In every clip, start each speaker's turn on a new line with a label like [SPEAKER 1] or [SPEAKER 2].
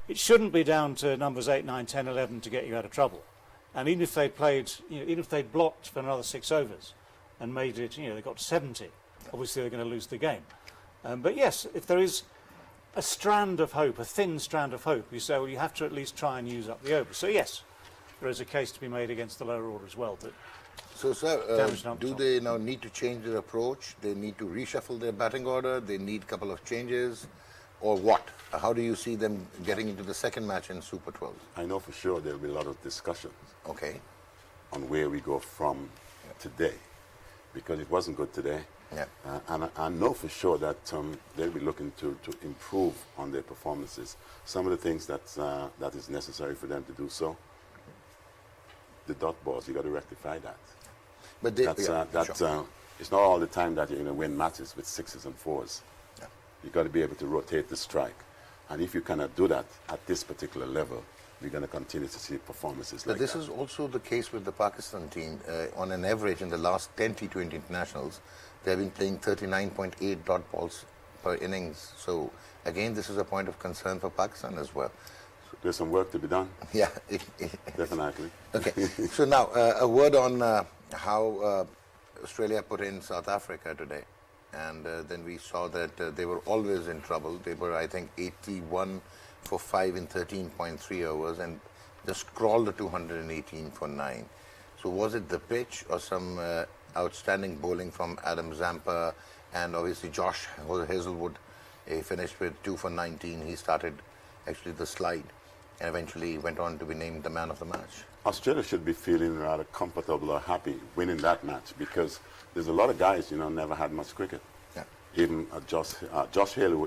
[SPEAKER 1] it shouldn't be down to numbers 8, 9, 10, 11 to get you out of trouble. And even if they played, even if they blocked for another 6 overs and made it, they got to 70, obviously they're going to lose the game. But yes, if there is a strand of hope, a thin strand of hope, you say, well, you have to at least try and use up the overs. So yes, there is a case to be made against the lower order as well. But
[SPEAKER 2] so, sir, do they now need to change their approach? They need to reshuffle their batting order? They need a couple of changes? Or what? How do you see them getting into the second match in Super 12?
[SPEAKER 3] I know for sure there will be a lot of discussions on where we go from today, because it wasn't good today.
[SPEAKER 2] Yeah.
[SPEAKER 3] And I know for sure that they'll be looking to improve on their performances. Some of the things that is necessary for them to do so, the dot balls, you got to rectify that.
[SPEAKER 2] But
[SPEAKER 3] it's not all the time that you're going to win matches with 6s and 4s.
[SPEAKER 2] Yeah.
[SPEAKER 3] You got to be able to rotate the strike, and if you cannot do that at this particular level, we're going to continue to see performances like that.
[SPEAKER 2] But this is also the case with the Pakistan team. On an average, in the last 10 T20 internationals, they've been playing 39.8 dot balls per innings. So again, this is a point of concern for Pakistan as well.
[SPEAKER 3] There's some work to be done.
[SPEAKER 2] Yeah.
[SPEAKER 3] Definitely.
[SPEAKER 2] Okay. So now, a word on how Australia put in South Africa today. And then we saw that they were always in trouble. They were, I think, 81 for 5 in 13.3 overs and just crawled to 218 for 9. So was it the pitch or some outstanding bowling from Adam Zampa and obviously Josh Hazelwood? He finished with 2 for 19. He started actually the slide and eventually went on to be named the man of the match.
[SPEAKER 3] Australia should be feeling rather comfortable or happy winning that match, because there's a lot of guys, never had much cricket.
[SPEAKER 2] Yeah.
[SPEAKER 3] Even Josh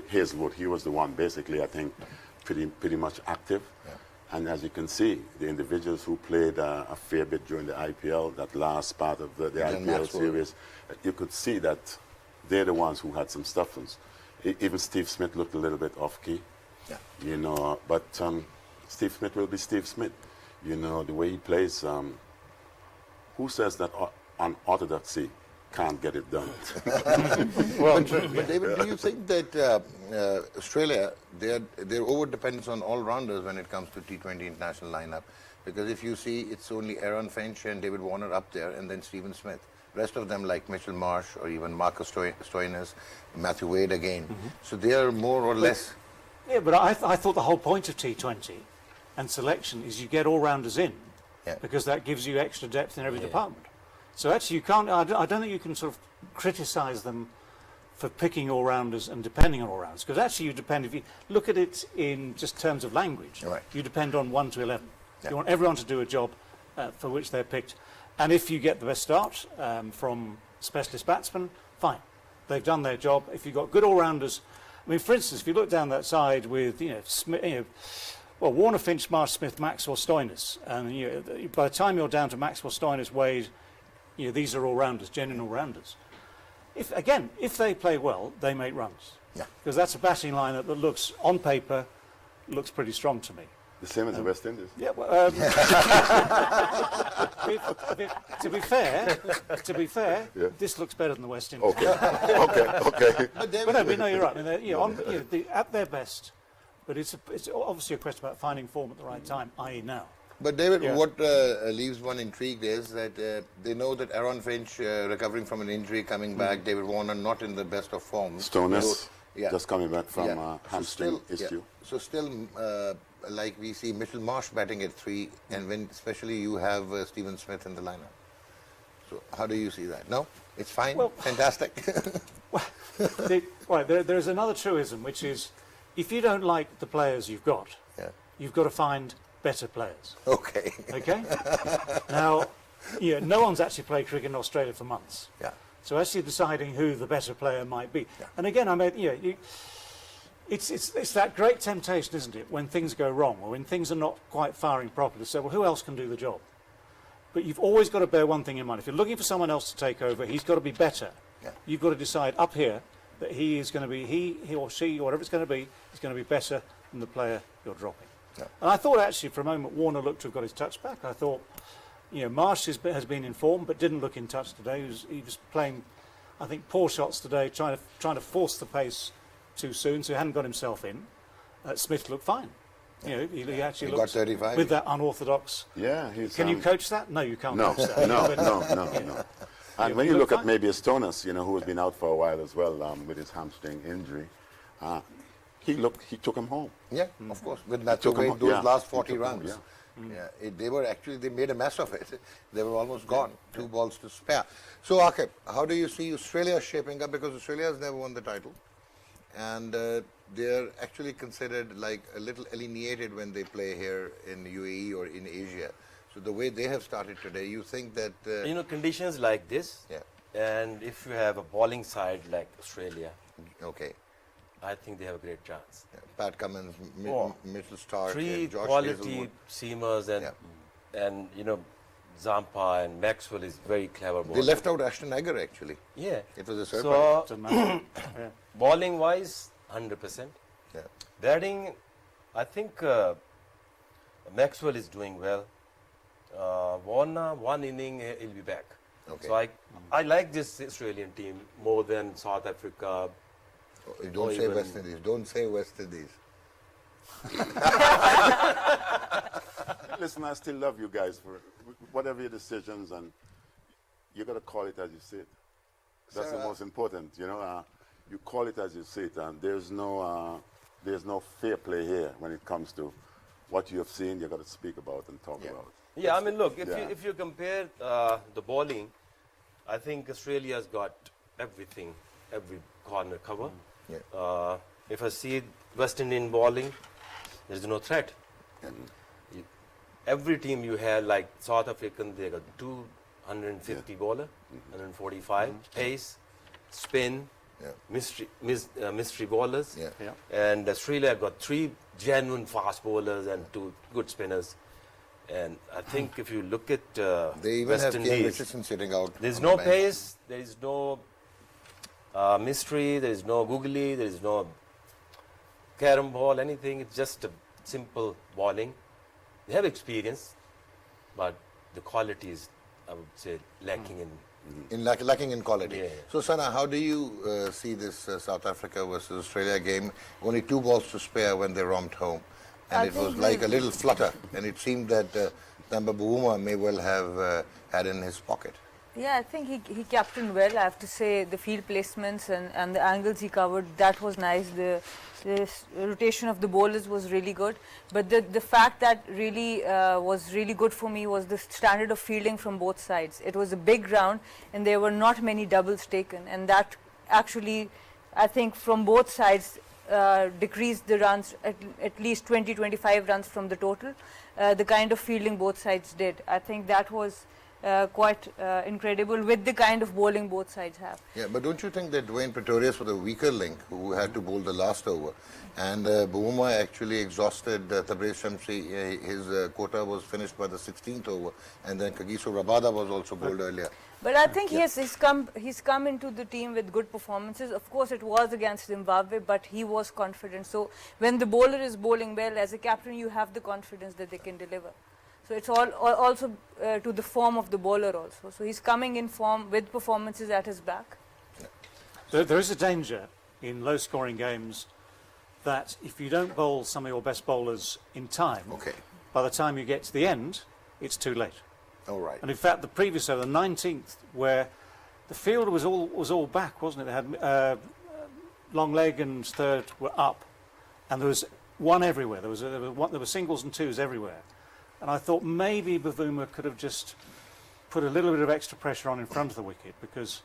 [SPEAKER 3] Hazelwood, he was the one basically, I think, pretty much active.
[SPEAKER 2] Yeah.
[SPEAKER 3] And as you can see, the individuals who played a fair bit during the IPL, that last part of the IPL series, you could see that they're the ones who had some stuffings. Even Steve Smith looked a little bit off key.
[SPEAKER 2] Yeah.
[SPEAKER 3] But Steve Smith will be Steve Smith. The way he plays, who says that unorthodoxy can't get it done?
[SPEAKER 2] But David, do you think that Australia, their over-dependence on all-rounders when it comes to T20 international lineup? Because if you see, it's only Aaron Finch and David Warner up there, and then Stephen Smith. Rest of them, like Mitchell Marsh or even Marcus Stoinis, Matthew Wade again. So they are more or less...
[SPEAKER 1] Yeah, but I thought the whole point of T20 and selection is you get all-rounders in, because that gives you extra depth in every department. So actually you can't, I don't think you can sort of criticise them for picking all-rounders and depending on all-rounders, because actually you depend, if you look at it in just terms of language, you depend on 1 to 11. You want everyone to do a job for which they're picked. And if you get the best start from specialist batsmen, fine. They've done their job. If you've got good all-rounders, I mean, for instance, if you look down that side with, Smith, Warner, Finch, Marsh, Smith, Maxwell, Stoinis, and by the time you're down to Maxwell, Stoinis, Wade, these are all-rounders, genuine all-rounders. If they play well, they make runs.
[SPEAKER 2] Yeah.
[SPEAKER 1] Because that's a batting lineup that looks, on paper, looks pretty strong to me.
[SPEAKER 3] The same as the West Indies.
[SPEAKER 1] Yeah, to be fair, this looks better than the West Indies.
[SPEAKER 3] Okay.
[SPEAKER 1] But no, you're right. I mean, at their best, but it's obviously a question about finding form at the right time, i.e. now.
[SPEAKER 2] But David, what leaves one intrigued is that they know that Aaron Finch recovering from an injury, coming back, David Warner not in the best of form.
[SPEAKER 3] Stoinis just coming back from a hamstring issue.
[SPEAKER 2] So still, like we see Mitchell Marsh batting at 3, and when especially you have Stephen Smith in the lineup. So how do you see that? No? It's fine? Well, fantastic?
[SPEAKER 1] There's another truism, which is, if you don't like the players you've got, you've got to find better players.
[SPEAKER 2] Okay.
[SPEAKER 1] Now, no one's actually played cricket in Australia for months.
[SPEAKER 2] Yeah.
[SPEAKER 1] So actually deciding who the better player might be. Yeah. And again, it's that great temptation, isn't it, when things go wrong or when things are not quite firing properly, to say, well, who else can do the job? But you've always got to bear one thing in mind. If you're looking for someone else to take over, he's got to be better. Yeah. You've got to decide up here that he is going to be, he or she, or whatever it's going to be, is going to be better than the player you're dropping. Yeah. And I thought actually for a moment Warner looked to have got his touch back. I thought, Marsh has been in form but didn't look in touch today. He was playing, I think, poor shots today, trying to force the pace too soon, so he hadn't got himself in. Smith looked fine. You know, he actually
[SPEAKER 2] He
[SPEAKER 1] looks
[SPEAKER 2] got 35.
[SPEAKER 1] with that unorthodox.
[SPEAKER 3] Yeah, he's.
[SPEAKER 1] Can you coach that? No, you can't
[SPEAKER 3] No,
[SPEAKER 1] coach that.
[SPEAKER 3] no,
[SPEAKER 1] But-
[SPEAKER 3] no. And
[SPEAKER 1] Yeah,
[SPEAKER 3] when
[SPEAKER 1] he
[SPEAKER 3] you
[SPEAKER 1] looked
[SPEAKER 3] look at
[SPEAKER 1] fine.
[SPEAKER 3] maybe Astonis, you know, who has been out for a while as well with his hamstring injury, he took him home.
[SPEAKER 2] Yeah, of course. With Matthew
[SPEAKER 3] took him
[SPEAKER 2] Wade,
[SPEAKER 3] out,
[SPEAKER 2] those
[SPEAKER 3] yeah.
[SPEAKER 2] last
[SPEAKER 3] He
[SPEAKER 2] 40
[SPEAKER 3] took him out,
[SPEAKER 2] runs.
[SPEAKER 3] yeah.
[SPEAKER 2] They made a mess of it. They were almost gone. 2 balls to spare. So, Aaqib, how do you see Australia shaping up? Because Australia has never won the title. And they're actually considered like a little alienated when they play here in UAE or in Asia. So the way they have started today, you think that...
[SPEAKER 4] You know, conditions like this,
[SPEAKER 2] Yeah.
[SPEAKER 4] and if you have a bowling side like Australia,
[SPEAKER 2] Okay.
[SPEAKER 4] I think they have a great chance.
[SPEAKER 2] Yeah. Pat Cummins,
[SPEAKER 4] Oh.
[SPEAKER 2] Mitchell Stark,
[SPEAKER 4] 3
[SPEAKER 2] Josh
[SPEAKER 4] quality
[SPEAKER 2] Hazlewood.
[SPEAKER 4] seamers
[SPEAKER 2] Yeah.
[SPEAKER 4] and you know, Zampa and Maxwell is very clever bowler.
[SPEAKER 2] They left out Ashton Agar actually.
[SPEAKER 4] Yeah.
[SPEAKER 2] It was a surprise.
[SPEAKER 4] So,
[SPEAKER 1] Doesn't matter. Yeah.
[SPEAKER 4] bowling wise, 100%.
[SPEAKER 2] Yeah.
[SPEAKER 4] Batting, I think Maxwell is doing well. Warner, one inning, he'll be back.
[SPEAKER 2] Okay.
[SPEAKER 4] So I like this Australian team more than South Africa.
[SPEAKER 2] Don't
[SPEAKER 4] or
[SPEAKER 2] say
[SPEAKER 4] even-
[SPEAKER 2] West Indies. Don't say West Indies.
[SPEAKER 3] Listen, I still love you guys for whatever your decisions, and you got to call it as you see it. That's
[SPEAKER 2] Sir,
[SPEAKER 3] the most important, you know. You call it as you see it, and there's no fair play here when it comes to what you have seen. You got to speak about and talk
[SPEAKER 2] Yeah.
[SPEAKER 3] about.
[SPEAKER 4] Yeah, I mean, look, if
[SPEAKER 3] Yeah.
[SPEAKER 4] you compare the bowling, I think Australia's got everything, every corner cover.
[SPEAKER 2] Yeah.
[SPEAKER 4] If I see West Indian bowling, there's no threat. You- Every team you have, like South African, they got 250 bowler, 145 pace, spin,
[SPEAKER 2] Yeah.
[SPEAKER 4] mystery bowlers.
[SPEAKER 2] Yeah.
[SPEAKER 1] Yeah.
[SPEAKER 4] And Australia got 3 genuine fast bowlers and 2 good spinners. And I think if you look at
[SPEAKER 2] They even
[SPEAKER 4] West
[SPEAKER 2] have Kane
[SPEAKER 4] Indies,
[SPEAKER 2] Richardson sitting out.
[SPEAKER 4] there's
[SPEAKER 2] on
[SPEAKER 4] no
[SPEAKER 2] the bench.
[SPEAKER 4] pace, there is no mystery, there is no googly, there is no carom ball, anything. It's just a simple bowling. They have experience, but the quality is, I would say, lacking in.
[SPEAKER 2] Lacking in quality.
[SPEAKER 4] Yeah.
[SPEAKER 2] So, Sana, how do you see this South Africa versus Australia game? Only 2 balls to spare when they romped home. And
[SPEAKER 5] I
[SPEAKER 2] it was
[SPEAKER 5] think
[SPEAKER 2] like
[SPEAKER 5] the-
[SPEAKER 2] a little flutter. And it seemed that Thamba Bavuma may well have had in his pocket.
[SPEAKER 5] Yeah, I think he captained well. I have to say the field placements and the angles he covered, that was nice. The rotation of the bowlers was really good. But the fact that really was really good for me was the standard of fielding from both sides. It was a big round and there were not many doubles taken. And that actually, I think from both sides, decreased the runs at least 20-25 runs from the total. The kind of fielding both sides did. I think that was quite incredible with the kind of bowling both sides have.
[SPEAKER 2] Yeah, but don't you think that Dwayne Pretorius was the weaker link who had to bowl the last over? And Bavuma actually exhausted Tabrez Shamsi. His quota was finished by the 16th over. And then Kagiso Rabada was also bowled earlier.
[SPEAKER 5] But I think he's come into the team with good performances. Of course, it was against Zimbabwe, but he was confident. So when the bowler is bowling well, as a captain, you have the confidence that they can deliver. So it's also to the form of the bowler also. So he's coming in form with performances at his back.
[SPEAKER 1] There is a danger in low-scoring games that if you don't bowl some of your best bowlers in time,
[SPEAKER 2] Okay.
[SPEAKER 1] by the time you get to the end, it's too late.
[SPEAKER 2] All right.
[SPEAKER 1] And in fact, the previous over, the 19th, where the field was all back, wasn't it? They had long leg and third were up, and there was one everywhere. There were singles and twos everywhere. And I thought maybe Bavuma could have just put a little bit of extra pressure on in front of the wicket, because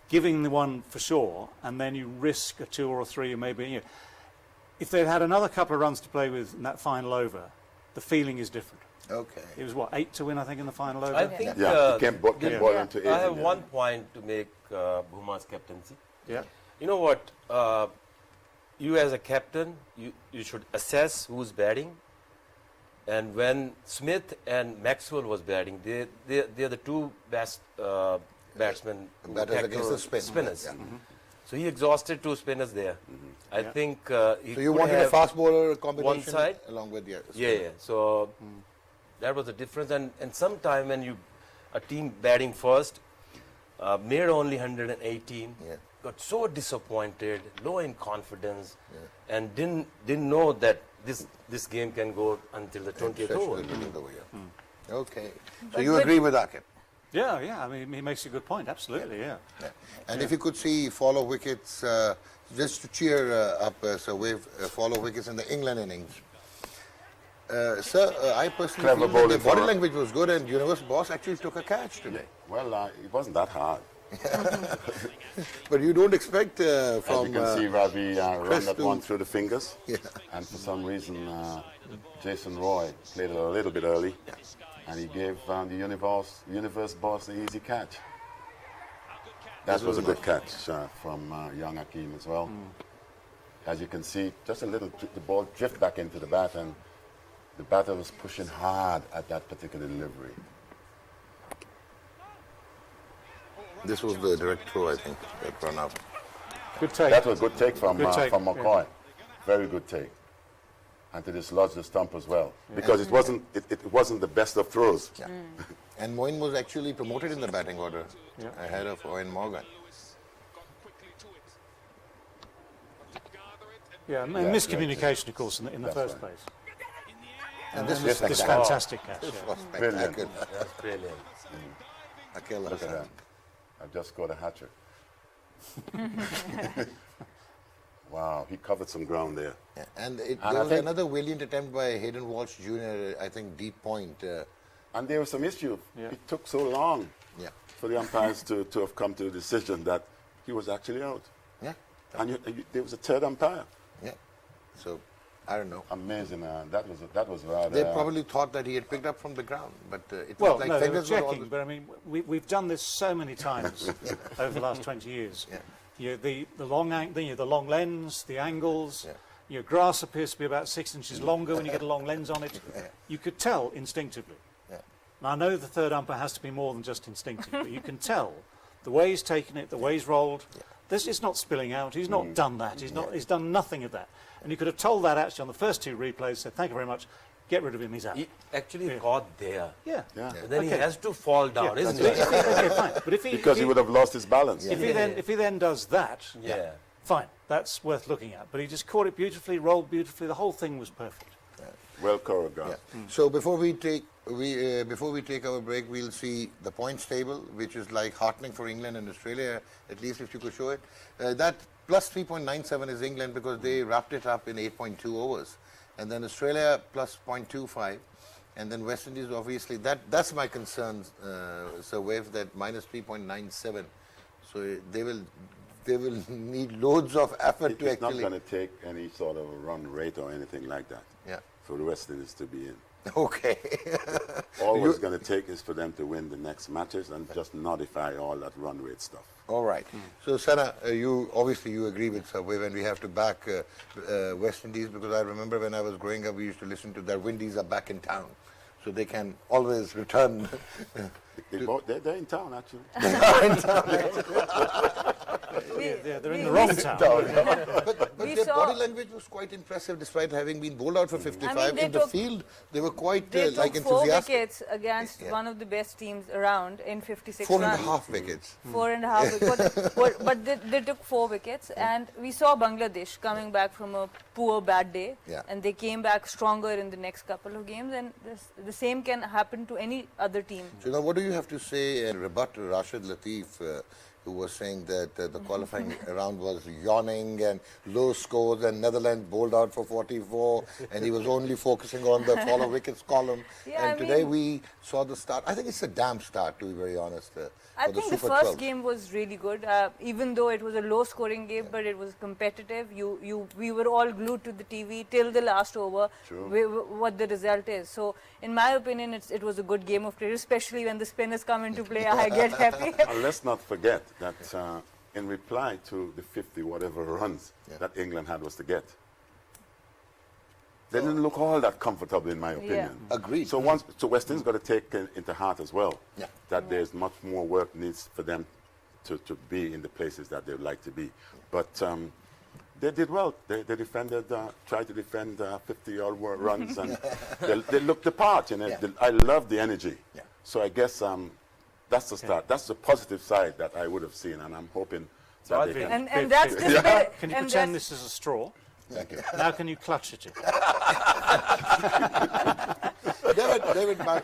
[SPEAKER 1] giving the one for sure, and then you risk a 2 or a 3, or maybe, you know, if they'd had another couple of runs to play with in that final over, the feeling is different.
[SPEAKER 2] Okay.
[SPEAKER 1] It was, 8 to win, I think, in the final over?
[SPEAKER 4] I think
[SPEAKER 3] Yeah, you can boil into 8.
[SPEAKER 4] I have one point to make Bhuma's captaincy.
[SPEAKER 1] Yeah.
[SPEAKER 4] You know what? You as a captain, you should assess who's batting. And when Smith and Maxwell was batting, they're the 2 best batsmen who
[SPEAKER 2] Batters
[SPEAKER 4] tackle
[SPEAKER 2] against the spin.
[SPEAKER 4] spinners.
[SPEAKER 2] Yeah.
[SPEAKER 4] So he exhausted 2 spinners there. I think he
[SPEAKER 2] So you
[SPEAKER 4] could
[SPEAKER 2] wanted a
[SPEAKER 4] have
[SPEAKER 2] fast bowler combination
[SPEAKER 4] one side?
[SPEAKER 2] along with the
[SPEAKER 4] Yeah. So that was the difference. And sometime when a team batting first made only 118,
[SPEAKER 2] Yeah.
[SPEAKER 4] got so disappointed, low in confidence, and didn't know that this game can go until the 20th over.
[SPEAKER 2] Okay. So you agree with Aaqib?
[SPEAKER 1] Yeah. I mean, he makes a good point. Absolutely, yeah.
[SPEAKER 2] And if you could see follow wickets, just to cheer up Sir Wave, follow wickets in the England innings. Sir, I personally
[SPEAKER 3] Clever
[SPEAKER 2] feel that
[SPEAKER 3] bowling
[SPEAKER 2] the body
[SPEAKER 3] for-
[SPEAKER 2] language was good, and Universe Boss actually took a catch today.
[SPEAKER 3] Well, it wasn't that hard.
[SPEAKER 2] But you don't expect
[SPEAKER 3] As
[SPEAKER 2] from...
[SPEAKER 3] you can see, Ravi run that
[SPEAKER 2] to-
[SPEAKER 3] one through the fingers.
[SPEAKER 2] Yeah.
[SPEAKER 3] And for some reason, Jason Roy played it a little bit early. And he gave the universe boss the easy catch. That was a good catch from young Aaqib as well. As you can see, just a little, the ball drift back into the bat, and the batter was pushing hard at that particular delivery.
[SPEAKER 2] This was the direct throw, I think, that run up.
[SPEAKER 1] Good take.
[SPEAKER 3] That was a good take from
[SPEAKER 1] Good take,
[SPEAKER 3] from McCoy. Very good take. And to dislodge the stump as well, because it wasn't the best of throws.
[SPEAKER 2] Yeah. And Moin was actually promoted in the batting order ahead of Owen Morgan.
[SPEAKER 1] Yeah, miscommunication, of course, in the first place.
[SPEAKER 2] And this was
[SPEAKER 1] This fantastic catch.
[SPEAKER 2] This
[SPEAKER 1] Yeah.
[SPEAKER 2] was
[SPEAKER 3] Brilliant.
[SPEAKER 2] spectacular.
[SPEAKER 4] That's brilliant.
[SPEAKER 2] Akhil
[SPEAKER 3] Look at
[SPEAKER 2] Hassan.
[SPEAKER 3] that. I've just scored a hat-trick. Wow, he covered some ground there.
[SPEAKER 2] Yeah. And
[SPEAKER 3] And
[SPEAKER 2] there
[SPEAKER 3] I
[SPEAKER 2] was
[SPEAKER 3] think-
[SPEAKER 2] another valiant attempt by Hayden Walsh Jr., I think deep point.
[SPEAKER 3] And there was some issue.
[SPEAKER 1] Yeah.
[SPEAKER 3] It took so long
[SPEAKER 2] Yeah.
[SPEAKER 3] for the umpires to have come to a decision that he was actually out.
[SPEAKER 2] Yeah.
[SPEAKER 3] And there was a third umpire.
[SPEAKER 2] Yeah. So, I don't know.
[SPEAKER 3] Amazing. That was rather.
[SPEAKER 2] They probably thought that he had picked up from the ground, but it
[SPEAKER 1] Well,
[SPEAKER 2] was like
[SPEAKER 1] no, they were
[SPEAKER 2] fingers were all
[SPEAKER 1] checking, but I mean, we've done this so many times over the last 20 years.
[SPEAKER 2] Yeah.
[SPEAKER 1] The long lens, the angles.
[SPEAKER 2] Yeah.
[SPEAKER 1] Your grass appears to be about 6 inches longer when you get a long lens on it.
[SPEAKER 2] Yeah.
[SPEAKER 1] You could tell instinctively.
[SPEAKER 2] Yeah.
[SPEAKER 1] Now, I know the third umpire has to be more than just instinctive, but you can tell the way he's taken it, the way he's rolled. This is not spilling out. He's not done that. He's done nothing of that. And you could have told that actually on the first two replays. Said, "Thank you very much. Get rid of him. He's out."
[SPEAKER 4] He actually caught there.
[SPEAKER 1] Yeah.
[SPEAKER 3] Yeah.
[SPEAKER 4] And then he
[SPEAKER 1] Okay.
[SPEAKER 4] has to fall down, isn't
[SPEAKER 1] But
[SPEAKER 4] it?
[SPEAKER 1] okay, fine. But if he
[SPEAKER 3] Because he would have lost his balance.
[SPEAKER 1] if he then does that,
[SPEAKER 4] Yeah.
[SPEAKER 1] fine. That's worth looking at. But he just caught it beautifully, rolled beautifully. The whole thing was perfect.
[SPEAKER 3] Well choreographed.
[SPEAKER 2] Yeah. So before we take our break, we'll see the points table, which is like heartening for England and Australia. At least if you could show it, that plus 3.97 is England because they wrapped it up in 8.2 overs, and then Australia plus 0.25, and then West Indies obviously that's my concern, Sir Wave, that minus 3.97. So they will need loads of effort to
[SPEAKER 3] It's not
[SPEAKER 2] actually.
[SPEAKER 3] going to take any sort of run rate or anything like that
[SPEAKER 2] Yeah.
[SPEAKER 3] for the West Indies to be in.
[SPEAKER 2] Okay.
[SPEAKER 3] All it's going to take is for them to win the next matches and just notify all that run rate stuff.
[SPEAKER 2] All right. So, Sana, you agree with Sir Wave, and we have to back West Indies, because I remember when I was growing up, we used to listen to their Windies are back in town, so they can always return.
[SPEAKER 3] They're in town, actually.
[SPEAKER 1] They're in the wrong town.
[SPEAKER 2] But
[SPEAKER 5] We
[SPEAKER 2] their
[SPEAKER 5] saw-
[SPEAKER 2] body language was quite impressive, despite having been bowled out for 55.
[SPEAKER 5] they
[SPEAKER 2] In the
[SPEAKER 5] took-
[SPEAKER 2] field, they were quite
[SPEAKER 5] They
[SPEAKER 2] like
[SPEAKER 5] took 4
[SPEAKER 2] enthusiastic.
[SPEAKER 5] wickets against one of the best teams around in 56
[SPEAKER 2] Four and
[SPEAKER 5] runs.
[SPEAKER 2] a half wickets.
[SPEAKER 5] 4.5 but they took 4 wickets, and we saw Bangladesh coming back from a poor bad day,
[SPEAKER 2] Yeah.
[SPEAKER 5] and they came back stronger in the next couple of games, and the same can happen to any other team.
[SPEAKER 2] So now, what do you have to say and rebut Rashid Latif, who was saying that the qualifying round was yawning and low scores, and Netherlands bowled out for 44, and he was only focusing on the follow wickets column.
[SPEAKER 5] Yeah,
[SPEAKER 2] and
[SPEAKER 5] I
[SPEAKER 2] today
[SPEAKER 5] mean-
[SPEAKER 2] we saw the start. I think it's a damn start, to be very honest.
[SPEAKER 5] I
[SPEAKER 2] for the
[SPEAKER 5] think the
[SPEAKER 2] Super
[SPEAKER 5] first
[SPEAKER 2] 12.
[SPEAKER 5] game was really good, even though it was a low-scoring game, but it was competitive. We were all glued to the TV till the last over, what the result is. So, in my opinion, it was a good game of cricket, especially when the spinners come into play. I get happy.
[SPEAKER 3] And let's not forget that in reply to the 50 whatever runs that England had was to get, they didn't look all that comfortable, in my opinion.
[SPEAKER 2] Agreed.
[SPEAKER 3] So West Indies got to take into heart as well that there's much more work needs for them to be in the places that they would like to be. But they did well. They defended, tried to defend 50-odd runs, and they looked the part. You know, I love the energy. So I guess that's the start. That's the positive side that I would have seen, and I'm hoping
[SPEAKER 4] So I
[SPEAKER 3] they
[SPEAKER 4] think
[SPEAKER 3] can.
[SPEAKER 5] And that's the spirit.
[SPEAKER 1] Can you
[SPEAKER 5] and
[SPEAKER 1] pretend
[SPEAKER 5] that's-
[SPEAKER 1] this is a straw?
[SPEAKER 2] Thank you.
[SPEAKER 1] Now can you clutch at it?
[SPEAKER 2] David, my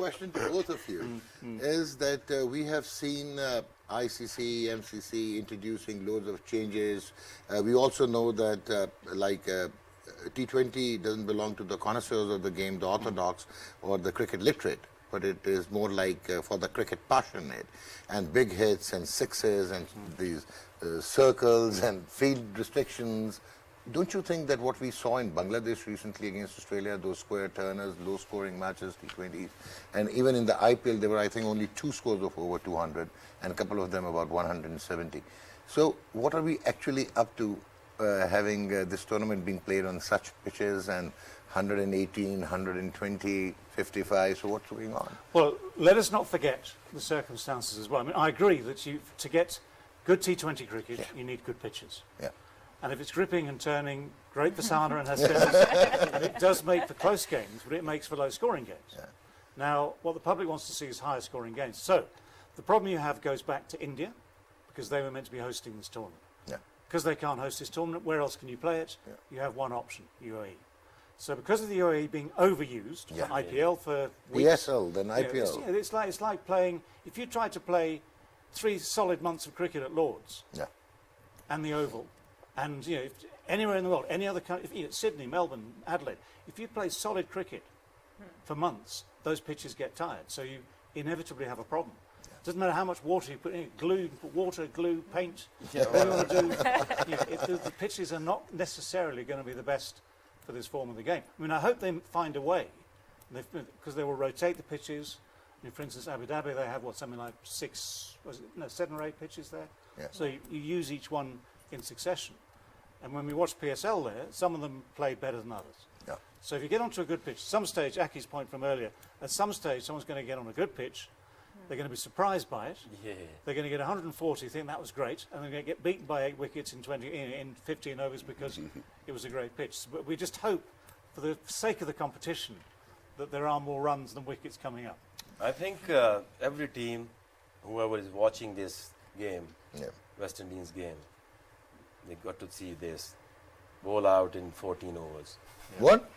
[SPEAKER 2] question to both of you is that we have seen ICC, MCC introducing loads of changes. We also know that T20 doesn't belong to the connoisseurs of the game, the orthodox or the cricket literate, but it is more like for the cricket passionate, and big hits and sixes and these circles and field restrictions. Don't you think that what we saw in Bangladesh recently against Australia, those square turners, low scoring matches, T20s, and even in the IPL there were I think only 2 scores of over 200 and a couple of them about 170. So what are we actually up to having this tournament being played on such pitches and 118, 120, 55, so what's going on?
[SPEAKER 1] Well, let us not forget the circumstances as well. I mean, I agree that to get good T20 cricket, you need good pitches.
[SPEAKER 2] Yeah.
[SPEAKER 1] And if it's gripping and turning, great for Sana and her spinners. And it does make for close games, but it makes for low scoring games.
[SPEAKER 2] Yeah.
[SPEAKER 1] Now, what the public wants to see is higher scoring games. So, the problem you have goes back to India, because they were meant to be hosting this tournament.
[SPEAKER 2] Yeah.
[SPEAKER 1] Because they can't host this tournament, where else can you play it?
[SPEAKER 2] Yeah.
[SPEAKER 1] You have one option, UAE. So because of the UAE being overused,
[SPEAKER 2] Yeah.
[SPEAKER 1] for IPL for weeks,
[SPEAKER 2] PSL, then IPL.
[SPEAKER 1] it's like playing, if you tried to play 3 solid months of cricket at Lord's
[SPEAKER 2] Yeah.
[SPEAKER 1] and the Oval, and if anywhere in the world, any other country, Sydney, Melbourne, Adelaide, if you play solid cricket for months, those pitches get tired. So you inevitably have a problem. Doesn't matter how much water you put in, glue, glue, paint, whatever you want to do. The pitches are not necessarily going to be the best for this form of the game. I mean, I hope they find a way, because they will rotate the pitches. I mean, for instance, Abu Dhabi, they have something like 7 or 8 pitches there.
[SPEAKER 2] Yeah.
[SPEAKER 1] So you use each one in succession. And when we watch PSL there, some of them play better than others.
[SPEAKER 2] Yeah.
[SPEAKER 1] So if you get onto a good pitch, some stage, Aki's point from earlier, at some stage someone's going to get on a good pitch, they're going to be surprised by it,
[SPEAKER 4] yeah.
[SPEAKER 1] they're going to get 140, think that was great, and they're going to get beaten by 8 wickets in 15 overs because it was a great pitch. But we just hope, for the sake of the competition, that there are more runs than wickets coming up.
[SPEAKER 4] I think every team, whoever is watching this game, West Indies game, they got to see this ball out in 14 overs.
[SPEAKER 2] What?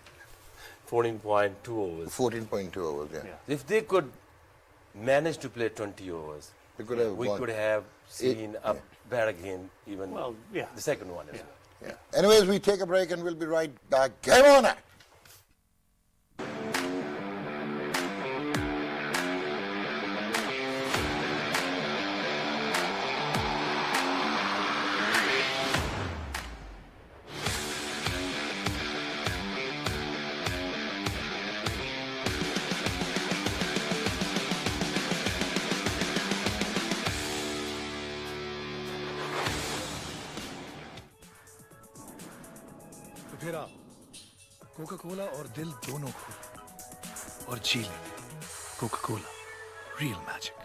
[SPEAKER 4] 14.2 overs.
[SPEAKER 2] 14.2 overs, yeah.
[SPEAKER 4] If they could manage to play 20 overs,
[SPEAKER 2] We could have
[SPEAKER 4] we
[SPEAKER 2] won.
[SPEAKER 4] could have seen a better game, even
[SPEAKER 1] Well, yeah.
[SPEAKER 4] the second one as well.
[SPEAKER 2] Yeah. Anyways, we take a break and we'll be right back. Game on it!
[SPEAKER 6] तो फिर आओ Coca Cola और दिल दोनों खोलो और जी लेंगे Coca Cola real magic